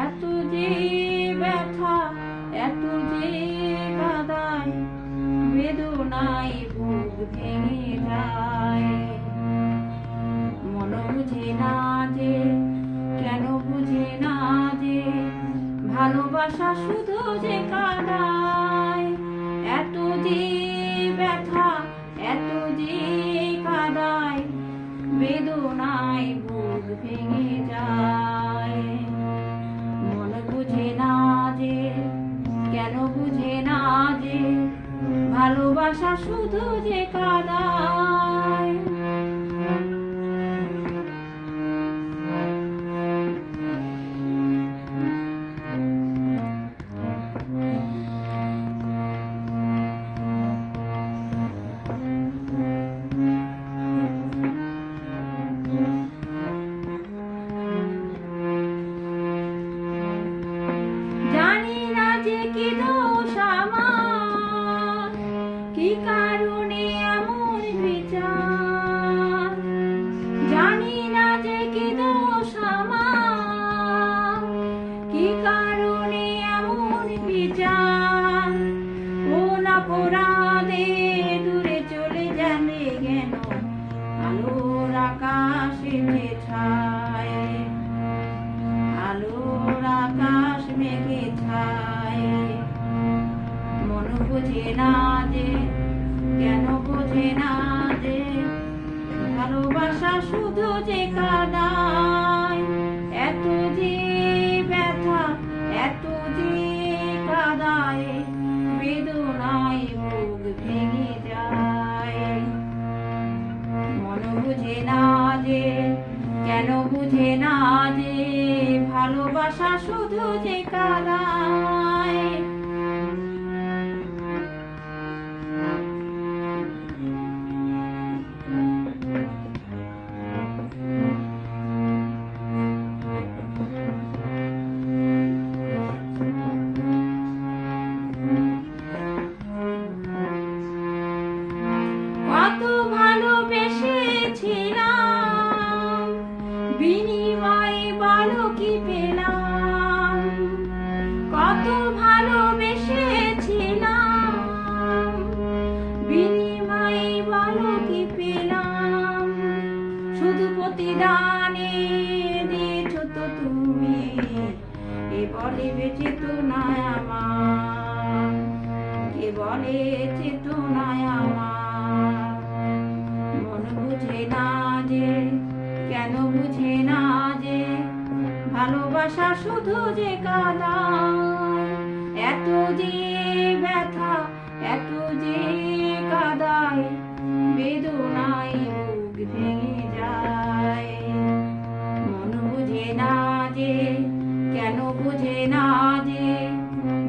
এত যে ব্যথা, এত যে কাঁদায়, বেদনায় বুক ভেঙে যায়। মন বুঝে না যে, কেন বুঝে না যে, ভালোবাসা শুধু যে কাঁদায়। এত যে ব্যথা, এত যে কাঁদায়, বেদনায় বুক ভেঙে যায়। মন বুঝে না যে, কেন বুঝে না যে, ভালোবাসা শুধু যে কাঁদায়। জানি না যে কি দোষ আমার, কি কারণে এমন বিচার। জানি না যে কি দোষ আমার, কি কারণে এমন বিচার। কোন অপরাধে দূরে চলে গেলে কেন আলোর আকাশে ছায়, আলোর আকাশ মেঘে ছায়। মন বুঝে না যে, কেন বোঝে না যে, ভালোবাসা শুধু যে কাঁদায়। এত যে ব্যথা, এত যে কাঁদায়, বেদনায় বুক ভেঙে যায়। মন বুঝে না যে, কেন বুঝে না যে, ভালোবাসা শুধু যে কাঁদায়। কত ভালোবেসেছিলাম, বিনিময়ে বলো কি পেলাম। কত ভালোবেসেছিলাম, বিনিময়ে বলো কি পেলাম। শুধু প্রতিদানে দিয়েছ তো তুমি, এ বলে চেতনায় আমার, কে বলে চেতনায় আমার। মন বুঝে না যে, কেন বুঝে না যে, ভালোবাসা শুধু যে কাঁদায়। এত যে ব্যথা, এত যে কাঁদায়, বেদনায় বুক ভেঙে যায়। মন বুঝে না যে, কেন বুঝে না যে,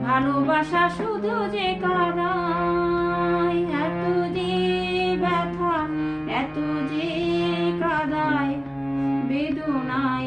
ভালোবাসা শুধু যে কাঁদায়। এত যে ব্যথা, এত যে কাঁদায়, বেদনায়